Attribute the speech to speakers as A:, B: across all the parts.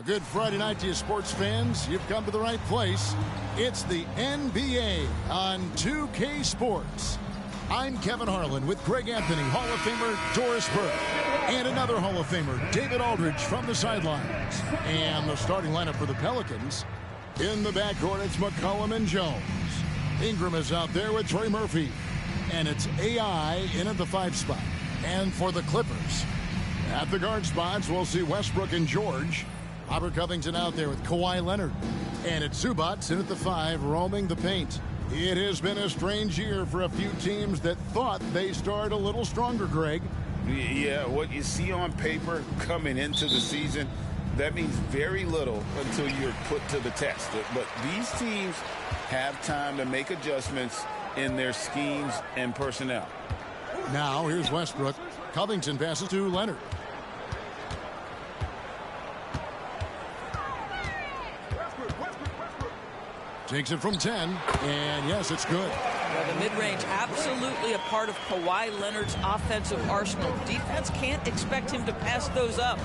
A: good Friday night to you sports fans. You've come to the right place. It's the NBA on 2K Sports. I'm Kevin Harlan with Greg Anthony, Hall of Famer Doris Burke, and another Hall of Famer, David Aldridge, from the sidelines. And the starting lineup for the Pelicans. In the backcourt, it's McCollum and Jones. Ingram is out there with Trey Murphy. And it's AI in at the 5 spot. And for the Clippers, at the guard spots, we'll see Westbrook and George. Robert Covington out there with Kawhi Leonard. And it's Zubats in at the 5, roaming the paint. It has been a strange year for a few teams that thought they started a little stronger, Greg.
B: Yeah, what you see on paper coming into the season, that means very little until you're put to the test. But these teams have time to make adjustments in their schemes and personnel.
A: Now, here's Westbrook. Covington passes to Leonard. Takes it from 10, and yes, it's good.
C: Well, the mid-range absolutely a part of Kawhi Leonard's offensive arsenal. Defense can't expect him to pass those up.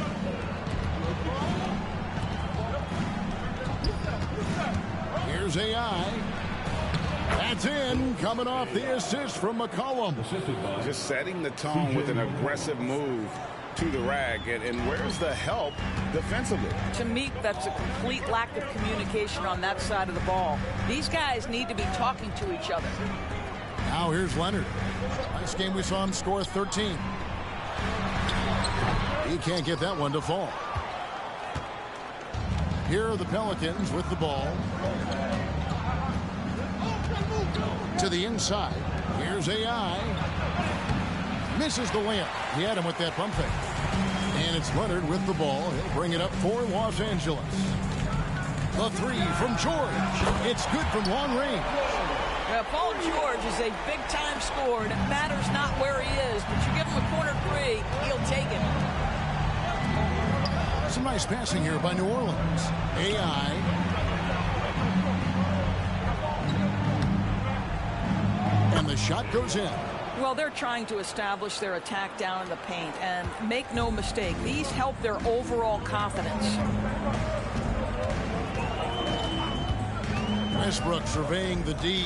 A: Here's AI. That's in, coming off the assist from McCollum.
B: Just setting the tone with an aggressive move to the rag. And where's the help defensively?
C: To me, that's a complete lack of communication on that side of the ball. These guys need to be talking to each other.
A: Now here's Leonard. Last game we saw him score 13. He can't get that one to fall. Here are the Pelicans with the ball. To the inside. Here's AI. Misses the layup. He had him with that pump fake. And it's Leonard with the ball. He'll bring it up for Los Angeles. The 3 from George. It's good from long range.
C: Yeah, Paul George is a big-time scorer, and it matters not where he is, but you give him a corner 3, he'll take it.
A: Some nice passing here by New Orleans. AI. And the shot goes in.
C: Well, they're trying to establish their attack down in the paint, and make no mistake, these help their overall confidence.
A: Westbrook surveying the D.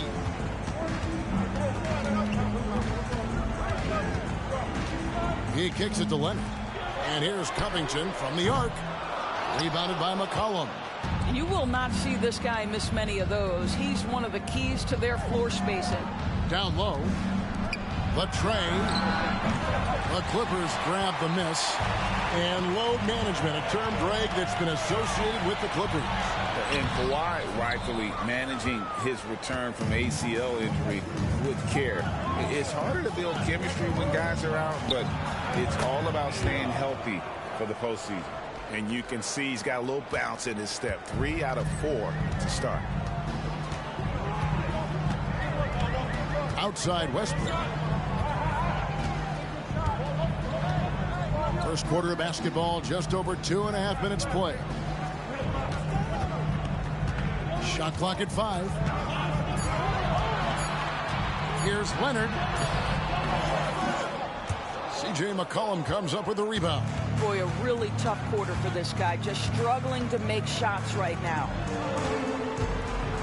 A: He kicks it to Leonard. And here's Covington from the arc. Rebounded by McCollum.
C: You will not see this guy miss many of those. He's one of the keys to their floor spacing.
A: Down low. The tray. The Clippers grab the miss. And load management, a term, Greg, that's been associated with the Clippers.
B: And Kawhi rightfully managing his return from ACL injury with care. It's harder to build chemistry when guys are out, but it's all about staying healthy for the postseason. And you can see he's got a little bounce in his step. 3 out of 4 to start.
A: Outside Westbrook. First quarter of basketball, just over 2.5 minutes play. Shot clock at 5. Here's Leonard. C.J. McCollum comes up with a rebound.
C: Boy, a really tough quarter for this guy. Just struggling to make shots right now.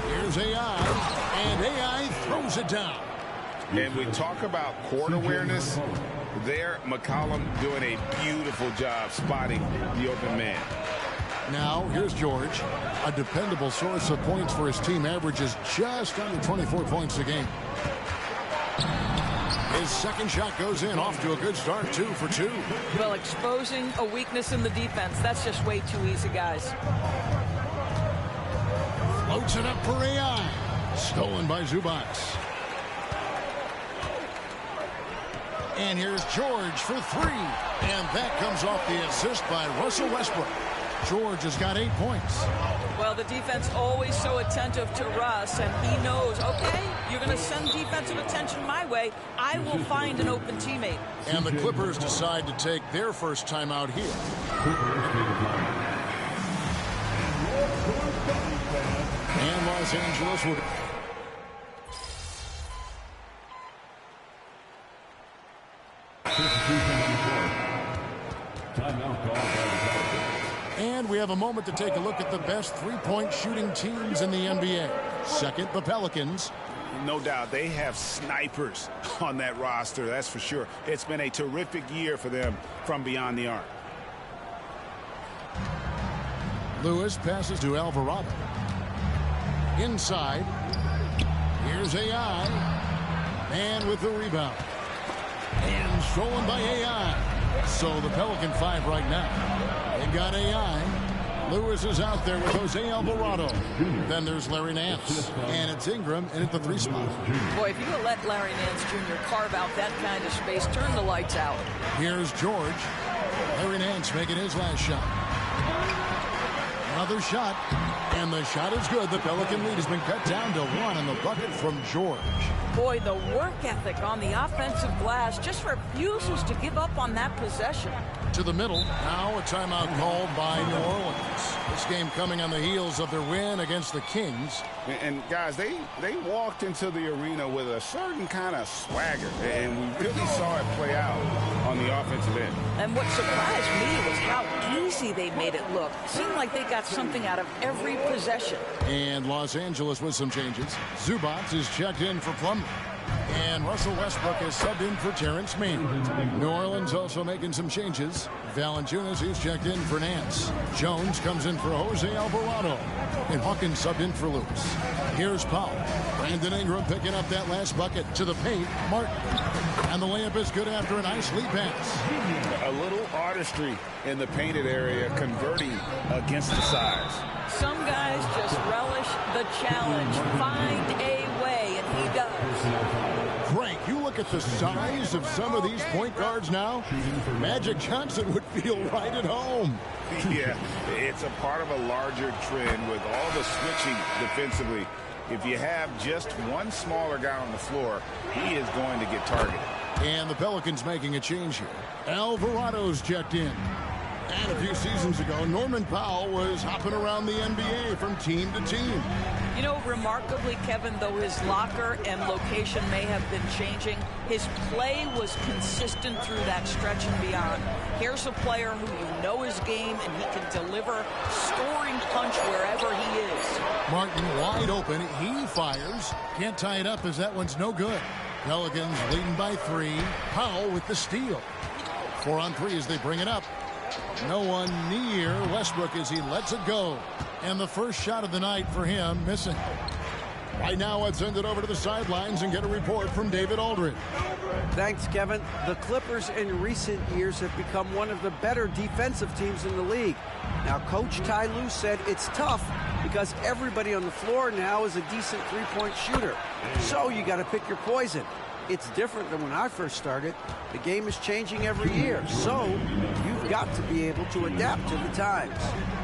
A: Here's AI. And AI throws it down.
B: And we talk about court awareness. There, McCollum doing a beautiful job spotting the open man.
A: Now, here's George. A dependable source of points for his team, averages just under 24 points a game. His second shot goes in, off to a good start, 2 for 2.
C: Well, exposing a weakness in the defense, that's just way too easy, guys.
A: Floats it up for AI. Stolen by Zubats. And here's George for 3. And that comes off the assist by Russell Westbrook. George has got 8 points.
C: Well, the defense always so attentive to Russ, and he knows, okay, you're going to send defensive attention my way. I will find an open teammate.
A: And the Clippers decide to take their first timeout here. And Los Angeles will...
D: Timeout call by the Pelicans.
A: And we have a moment to take a look at the best three-point shooting teams in the NBA. Second, the Pelicans.
B: No doubt, they have snipers on that roster, that's for sure. It's been a terrific year for them from beyond the arc.
A: Lewis passes to Alvarado. Inside. Here's AI. And with the rebound. And stolen by AI. So the Pelican 5 right now. They got AI. Lewis is out there with Jose Alvarado. Then there's Larry Nance. And it's Ingram in at the 3 spot.
C: Boy, if you let Larry Nance Jr. carve out that kind of space, turn the lights out.
A: Here's George. Larry Nance making his last shot. Another shot. And the shot is good. The Pelican lead has been cut down to 1 on the bucket from George.
C: Boy, the work ethic on the offensive glass just refuses to give up on that possession.
A: To the middle. Now a timeout called by New Orleans. This game coming on the heels of their win against the Kings.
B: And guys, they walked into the arena with a certain kind of swagger, and we really saw it play out on the offensive end.
C: And what surprised me was how easy they made it look. It seemed like they got something out of every possession.
A: And Los Angeles with some changes. Zubac is checked in for Plumlee. And Russell Westbrook is subbed in for Terrence Mann. New Orleans also making some changes. Valanciunas is checked in for Nance. Jones comes in for Jose Alvarado. And Hawkins subbed in for Lewis. Here's Powell. Brandon Ingram picking up that last bucket to the paint. Martin. And the layup is good after a nice lead pass.
B: A little artistry in the painted area, converting against the size.
C: Some guys just relish the challenge. Find a way, and he does.
A: Frank, you look at the size of some of these point guards now. Magic Johnson would feel right at home.
B: Yeah, it's a part of a larger trend with all the switching defensively. If you have just one smaller guy on the floor, he is going to get targeted.
A: And the Pelicans making a change here. Alvarado's checked in. And a few seasons ago, Norman Powell was hopping around the NBA from team to team.
C: You know, remarkably, Kevin, though his locker and location may have been changing, his play was consistent through that stretch and beyond. Here's a player who you know his game, and he can deliver scoring punch wherever he is.
A: Martin wide open. He fires. Can't tie it up as that one's no good. Pelicans leading by 3. Powell with the steal. 4 on 3 as they bring it up. No one near Westbrook as he lets it go. And the first shot of the night for him missing. Right now, let's send it over to the sidelines and get a report from David Aldridge.
D: Thanks, Kevin. The Clippers in recent years have become one of the better defensive teams in the league. Now, Coach Ty Lue said it's tough because everybody on the floor now is a decent three-point shooter. So you got to pick your poison. It's different than when I first started. The game is changing every year, so you've got to be able to adapt to the times.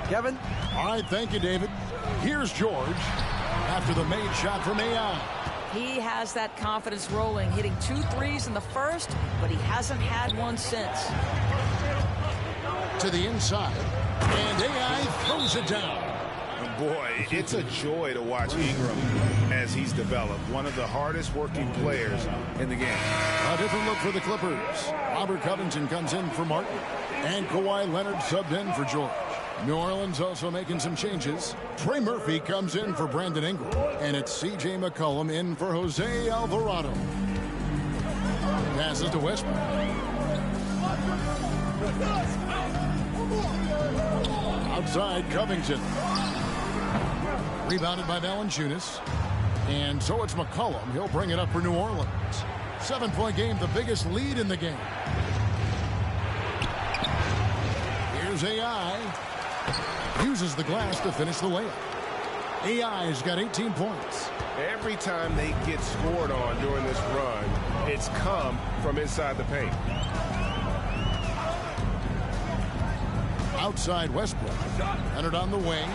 D: Kevin?
A: All right, thank you, David. Here's George after the made shot from AI.
C: He has that confidence rolling, hitting 2 threes in the first, but he hasn't had one since.
A: To the inside, and AI throws it down.
B: Boy, it's a joy to watch Ingram as he's developed. One of the hardest working players in the game.
A: A different look for the Clippers. Robert Covington comes in for Martin. And Kawhi Leonard subbed in for George. New Orleans also making some changes. Trey Murphy comes in for Brandon Ingram. And it's C.J. McCollum in for Jose Alvarado. Passes to Westbrook. Outside, Covington. Rebounded by Valanciunas. And so it's McCollum. He'll bring it up for New Orleans. 7-point game, the biggest lead in the game. Here's AI. Uses the glass to finish the layup. AI's got 18 points.
E: Every time they get scored on during this run, it's come from inside the paint.
A: Outside Westbrook. Leonard on the wing.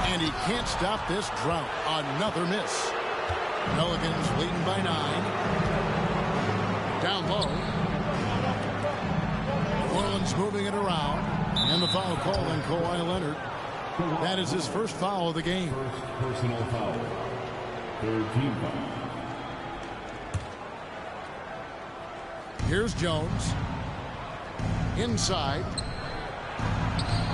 A: And he can't stop this drought. Another miss. Pelicans leading by 9. Down low. New Orleans moving it around. And the foul call on Kawhi Leonard. That is his first foul of the game.
F: First personal foul. Third team foul.
A: Here's Jones. Inside.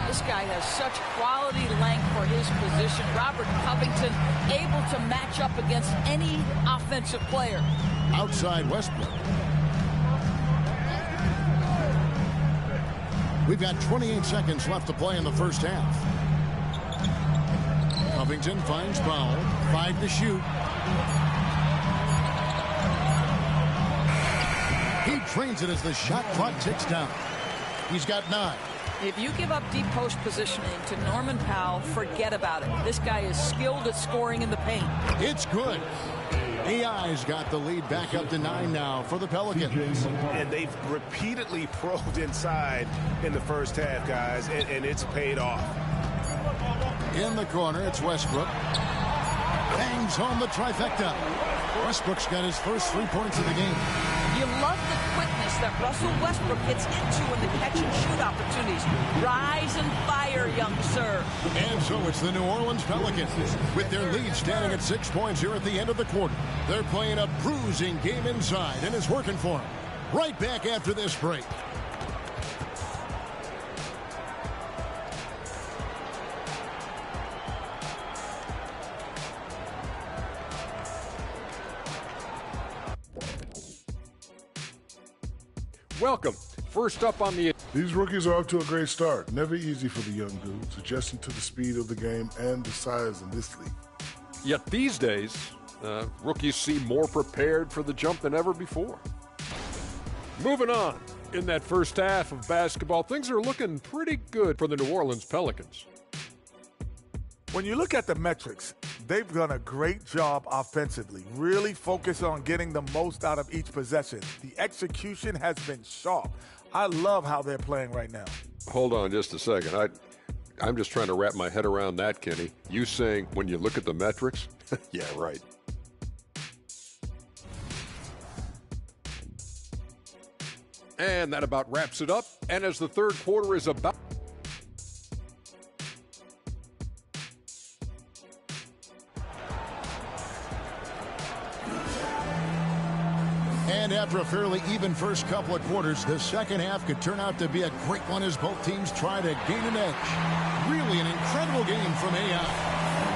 C: This guy has such quality length for his position. Robert Covington able to match up against any offensive player.
A: Outside Westbrook. We've got 28 seconds left to play in the first half. Covington finds Powell. 5 to shoot. He trains it as the shot clock ticks down. He's got 9.
C: If you give up deep post positioning to Norman Powell, forget about it. This guy is skilled at scoring in the paint.
A: It's good. AI's got the lead back up to 9 now for the Pelicans.
E: And they've repeatedly probed inside in the first half, guys, and it's paid off.
A: In the corner, it's Westbrook. Bangs home the trifecta. Westbrook's got his first 3 points of the game.
C: You love the quickness that Russell Westbrook gets into in the catch-and-shoot opportunities. Rise and fire, young sir.
A: And so it's the New Orleans Pelicans with their lead standing at 6 points here at the end of the quarter. They're playing a bruising game inside, and it's working for them. Right back after this break.
G: Welcome. First up on the...
H: These rookies are off to a great start. Never easy for the young dudes, adjusting to the speed of the game and the size in this league.
G: Yet these days, rookies seem more prepared for the jump than ever before. Moving on. In that first half of basketball, things are looking pretty good for the New Orleans Pelicans.
I: When you look at the metrics, they've done a great job offensively, really focused on getting the most out of each possession. The execution has been sharp. I love how they're playing right now.
G: Hold on just a second. I'm just trying to wrap my head around that, Kenny. You saying when you look at the metrics? Yeah, right. And that about wraps it up. And as the third quarter is about...
A: And after a fairly even first couple of quarters, the second half could turn out to be a great one as both teams try to gain an edge. Really an incredible game from AI.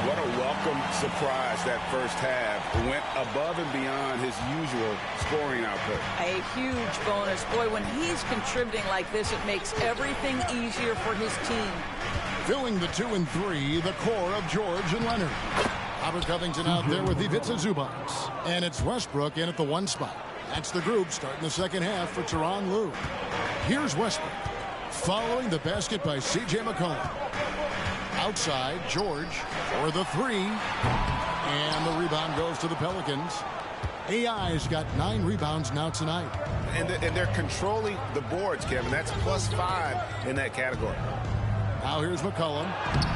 B: What a welcome surprise that first half. Went above and beyond his usual scoring output.
C: A huge bonus. Boy, when he's contributing like this, it makes everything easier for his team.
A: Filling the 2 and 3, the core of George and Leonard. Robert Covington out there with Ivica Zubac. And it's Westbrook in at the 1 spot. That's the group starting the second half for Tyronn Lue. Here's Westbrook. Following the basket by C.J. McCollum. Outside, George for the 3. And the rebound goes to the Pelicans. AI's got 9 rebounds now tonight.
B: And they're controlling the boards, Kevin. That's +5 in that category.
A: Now here's McCollum,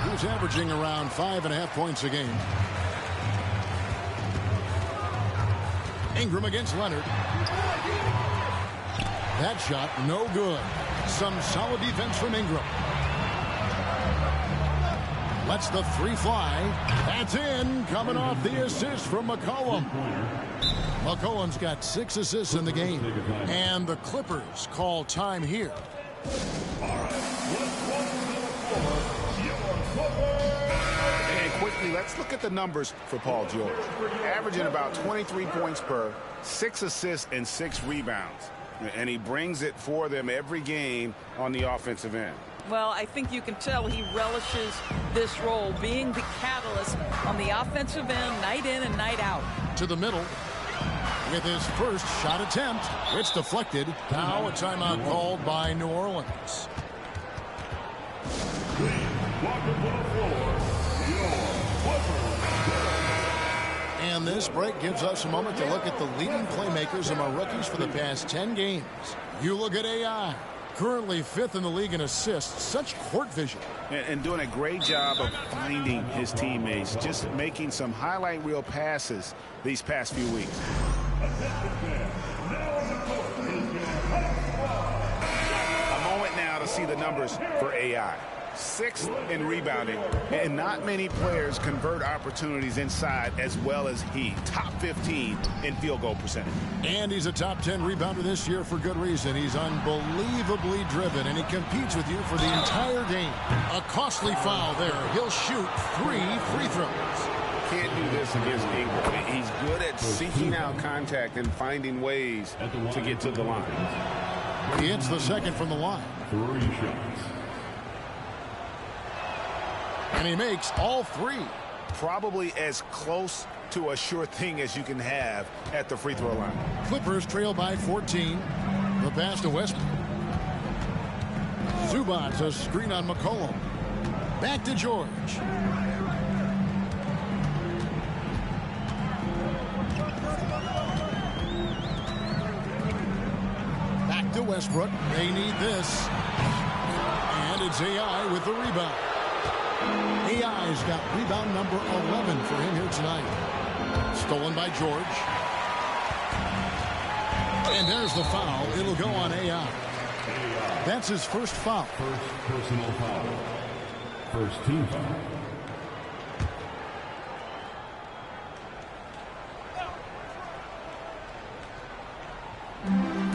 A: who's averaging around 5.5 points a game. Ingram against Leonard. That shot, no good. Some solid defense from Ingram. Lets the 3 fly. That's in, coming off the assist from McCollum. McCollum's got 6 assists in the game. And the Clippers call time here.
B: And quickly, let's look at the numbers for Paul George. Averaging about 23 points per, 6 assists, and 6 rebounds. And he brings it for them every game on the offensive end.
C: Well, I think you can tell he relishes this role, being the catalyst on the offensive end, night in and night out.
A: To the middle with his first shot attempt. It's deflected. Now a timeout called by New Orleans. And this break gives us a moment to look at the leading playmakers among rookies for the past 10 games. You look at AI. Currently 5th in the league in assists. Such court vision.
B: And doing a great job of finding his teammates. Just making some highlight reel passes these past few weeks. A moment now to see the numbers for AI. 6th in rebounding, and not many players convert opportunities inside as well as he. Top 15 in field goal percentage.
A: And he's a top 10 rebounder this year for good reason. He's unbelievably driven, and he competes with you for the entire game. A costly foul there. He'll shoot 3 free throws.
B: Can't do this against Ingram. He's good at seeking out contact and finding ways to get to the line.
A: He hits the second from the line.
F: 3 shots.
A: And he makes all 3.
B: Probably as close to a sure thing as you can have at the free throw line.
A: Clippers trail by 14. The pass to Westbrook. Zubac, a screen on McCollum. Back to George. Back to Westbrook. They need this. And it's AI with the rebound. AI's got rebound number 11 for him here tonight. Stolen by George. And there's the foul. It'll go on AI. That's his first foul.
F: First personal foul. First team foul.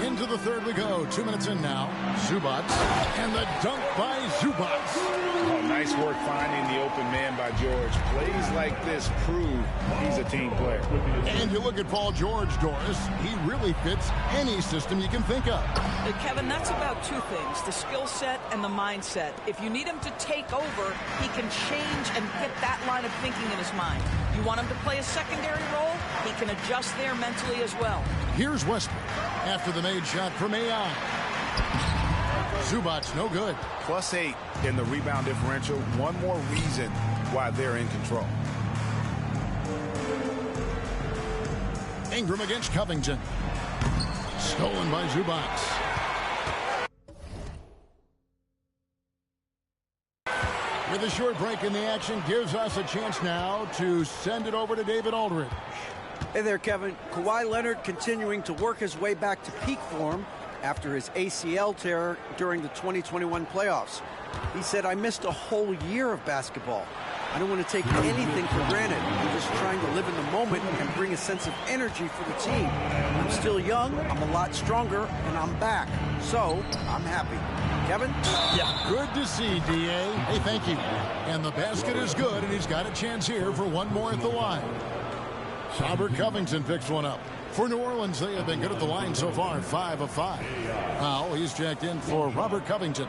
A: Into the third we go. 2 minutes in now. Zubac. And the dunk by Zubac.
B: Oh, nice work finding the open man by George. Plays like this prove he's a team player.
A: And you look at Paul George, Doris. He really fits any system you can think of.
C: Kevin, that's about 2 things, the skill set and the mindset. If you need him to take over, he can change and get that line of thinking in his mind. You want him to play a secondary role, he can adjust there mentally as well.
A: Here's Westbrook after the made shot from AI. Zubac, no good.
B: +8 in the rebound differential. One more reason why they're in control.
A: Ingram against Covington. Stolen by Zubac. With a short break in the action, gives us a chance now to send it over to David Aldridge.
D: Hey there, Kevin. Kawhi Leonard continuing to work his way back to peak form after his ACL tear during the 2021 playoffs. He said, "I missed a whole year of basketball. I don't want to take anything for granted. I'm just trying to live in the moment and bring a sense of energy for the team. I'm still young, I'm a lot stronger, and I'm back. So, I'm happy." Kevin?
A: Yeah, good to see, D.A. Hey, thank you. And the basket is good, and he's got a chance here for one more at the line. Robert Covington picks one up. For New Orleans, they have been good at the line so far, 5 of 5. Now he's checked in for Robert Covington.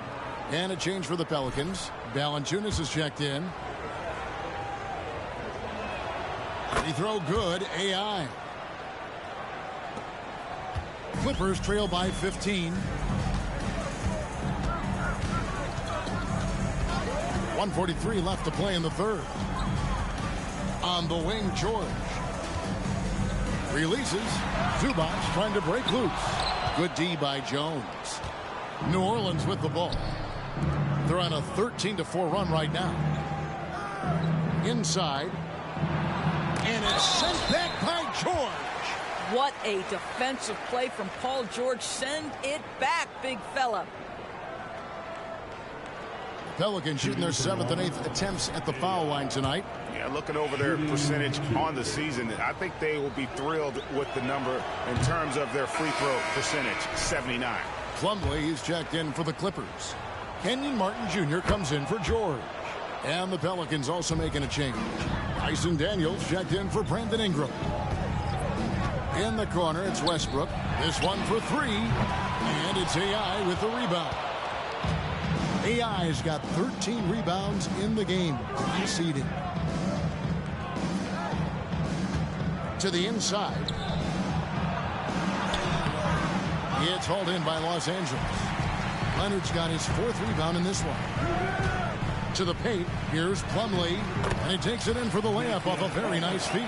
A: And a change for the Pelicans. Valanciunas is checked in. Free throw good, AI. Clippers trail by 15. 1:43 left to play in the third. On the wing, George. Releases. Zubac trying to break loose. Good D by Jones. New Orleans with the ball. They're on a 13-4 run right now. Inside. And it's sent back by George.
C: What a defensive play from Paul George. Send it back, big fella.
A: Pelicans shooting their 7th and 8th attempts at the foul line tonight.
B: Yeah, looking over their percentage on the season, I think they will be thrilled with the number in terms of their free throw percentage, 79.
A: Plumlee is checked in for the Clippers. Kenyon Martin Jr. comes in for George. And the Pelicans also making a change. Tyson Daniels checked in for Brandon Ingram. In the corner, it's Westbrook. This one for 3. And it's AI with the rebound. AI's got 13 rebounds in the game. Conceding. To the inside. It's hauled in by Los Angeles. Leonard's got his 4th rebound in this one. To the paint, here's Plumlee, and he takes it in for the layup off a very nice feed.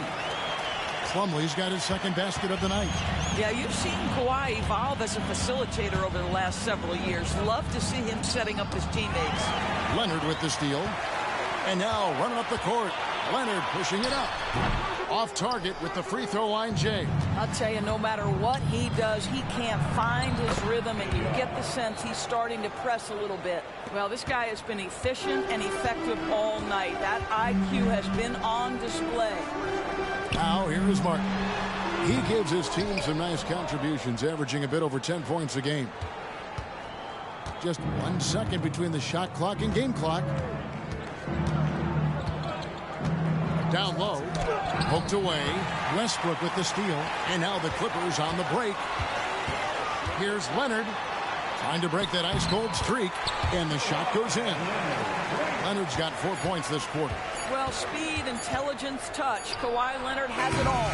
A: Plumlee's got his 2nd basket of the night.
C: Yeah, you've seen Kawhi evolve as a facilitator over the last several years. Love to see him setting up his teammates.
A: Leonard with the steal. And now running up the court. Leonard pushing it up. Off target with the free throw line, Jay.
C: I'll tell you, no matter what he does, he can't find his rhythm, and you get the sense he's starting to press a little bit. Well, this guy has been efficient and effective all night. That IQ has been on display.
A: Now, here is Martin. He gives his team some nice contributions, averaging a bit over 10 points a game. Just 1 second between the shot clock and game clock. Down low, poked away. Westbrook with the steal, and now the Clippers on the break. Here's Leonard, trying to break that ice-cold streak, and the shot goes in. Leonard's got 4 points this quarter.
C: Well, speed, intelligence, touch. Kawhi Leonard has it all.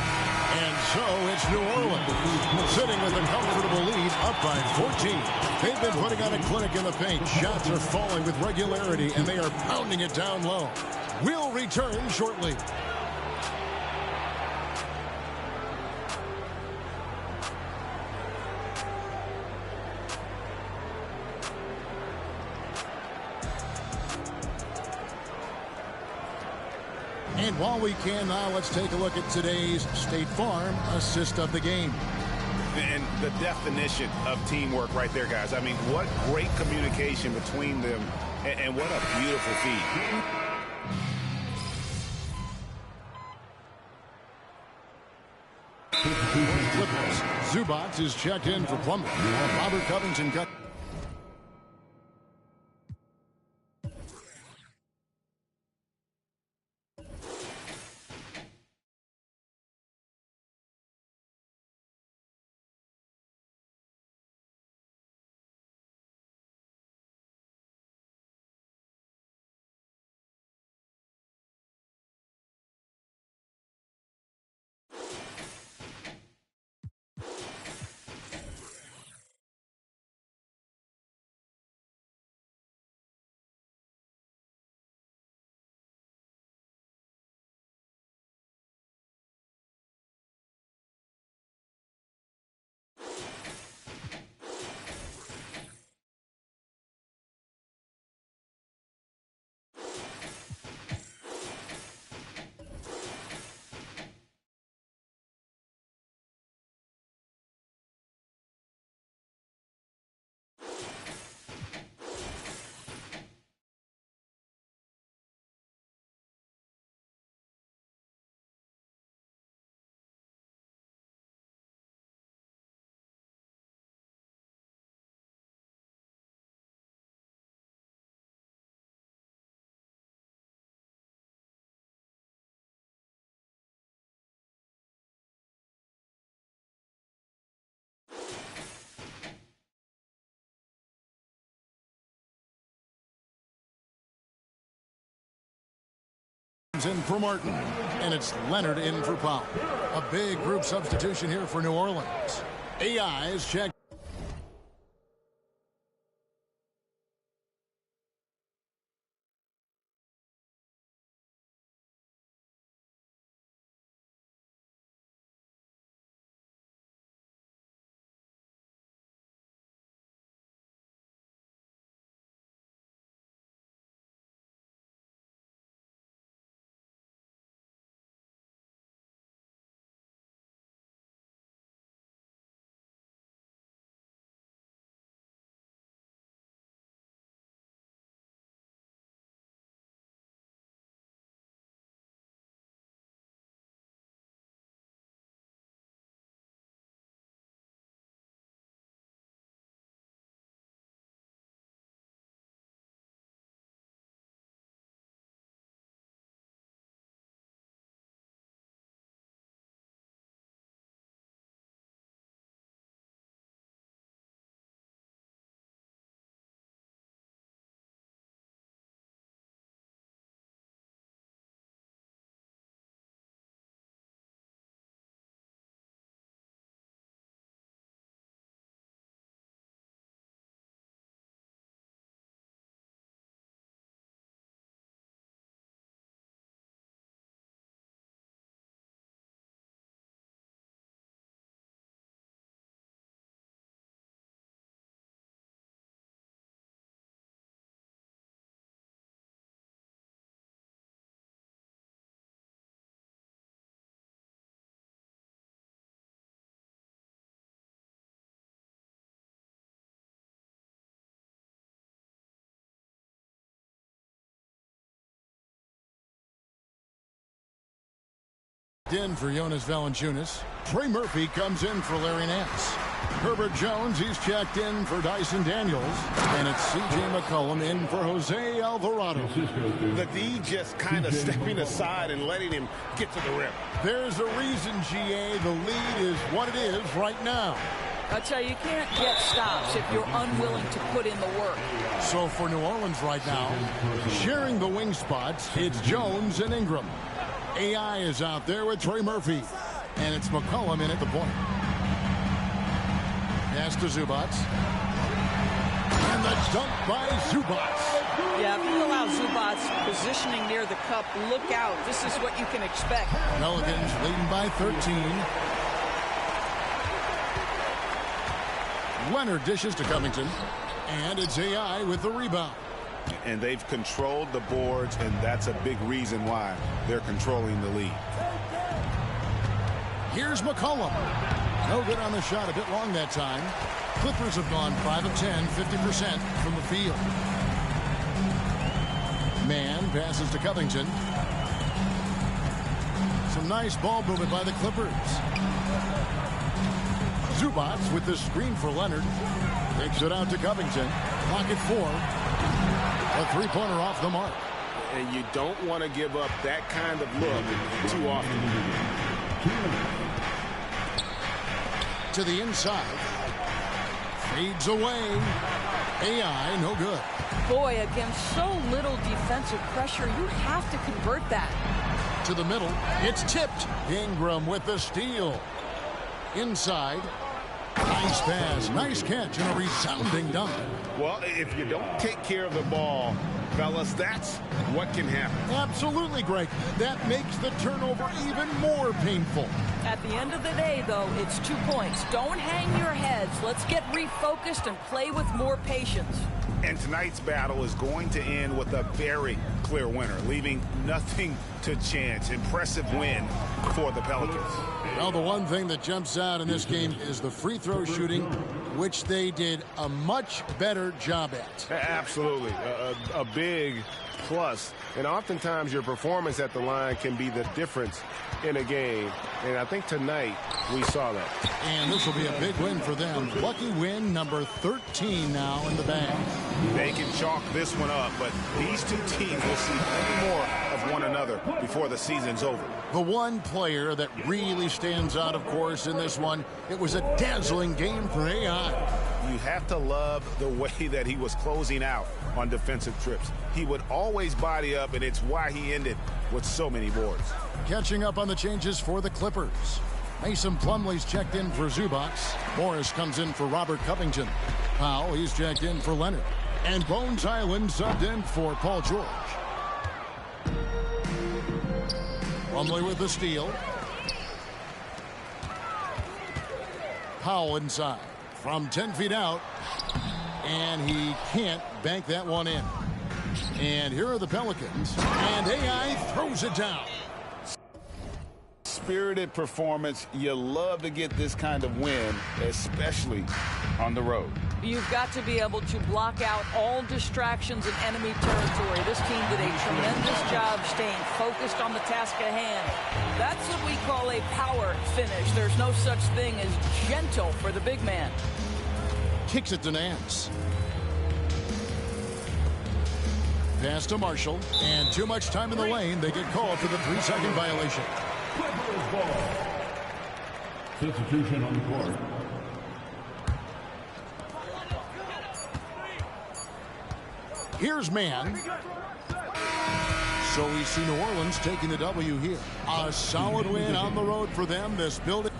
A: And so it's New Orleans, sitting with a comfortable lead, up by 14. They've been putting on a clinic in the paint. Shots are falling with regularity, and they are pounding it down low. We'll return shortly. And while we can now, let's take a look at today's State Farm assist of the game.
B: And the definition of teamwork right there, guys. I mean, what great communication between them, and what a beautiful feed.
A: Zubac is checked in for Plumlee. Robert Covington cut. In for Martin, and it's Leonard in for Powell. A big group substitution here for New Orleans. AI is checked. checked in for Jonas Valanciunas. Trey Murphy comes in for Larry Nance. Herbert Jones, he's checked in for Dyson Daniels. And it's C.J. McCollum in for Jose Alvarado.
E: The D just kind of stepping aside and letting him get to the rim.
A: There's a reason, GA, the lead is what it is right now.
C: I tell you, you can't get stops if you're unwilling to put in the work.
A: So for New Orleans right now, sharing the wing spots, it's Jones and Ingram. AI is out there with Trey Murphy. And it's McCollum in at the point. Pass to Zubac. And the dunk by Zubac.
C: Yeah, if you allow Zubac positioning near the cup, look out. This is what you can expect.
A: Pelicans leading by 13. Leonard dishes to Covington. And it's AI with the rebound.
B: And they've controlled the boards, and that's a big reason why they're controlling the lead.
A: Here's McCollum. No good on the shot, a bit long that time. Clippers have gone 5 of 10, 50% from the field. Mann passes to Covington. Some nice ball movement by the Clippers. Zubac with the screen for Leonard. Takes it out to Covington. Clock at 4. A three-pointer off the mark.
B: And you don't want to give up that kind of look too often.
A: To the inside. Fades away. AI, no good.
C: Boy, against so little defensive pressure, you have to convert that.
A: To the middle. It's tipped. Ingram with the steal. Inside. Nice pass. Nice catch and a resounding dunk.
B: Well, if you don't take care of the ball, fellas, that's what can happen.
A: Absolutely, Greg. That makes the turnover even more painful.
C: At the end of the day, though, it's 2 points. Don't hang your heads. Let's get refocused and play with more patience.
B: And tonight's battle is going to end with a very clear winner, leaving nothing to chance. Impressive win for the Pelicans.
A: Well, the one thing that jumps out in this game is the free throw shooting, which they did a much better job at.
E: Absolutely. A big plus. And oftentimes your performance at the line can be the difference in a game. And I think tonight we saw that.
A: And this will be a big win for them. Lucky win number 13 now in the bag.
B: They can chalk this one up, but these two teams will see many more of one another before the season's over.
A: The one player that really stands out, of course, in this one, it was a dazzling game for AI.
B: You have to love the way that he was closing out on defensive trips. He would always body up, and it's why he ended with so many boards.
A: Catching up on the changes for the Clippers. Mason Plumlee's checked in for Zubac. Morris comes in for Robert Covington. Powell, he's checked in for Leonard. And Bones Island subbed in for Paul George. Plumlee with the steal. Powell inside from 10 feet out. And he can't bank that one in. And here are the Pelicans. And AI throws it down.
B: Spirited performance. You love to get this kind of win, especially on the road.
C: You've got to be able to block out all distractions in enemy territory. This team did a tremendous job staying focused on the task at hand. That's what we call a power finish. There's no such thing as gentle for the big man.
A: Kicks it to Nance. Pass to Marshall. And too much time in the lane. They get called for the 3-second violation.
F: Substitution on the court.
A: Here's Mann. So we see New Orleans taking the W here. A solid win on the road for them. This building.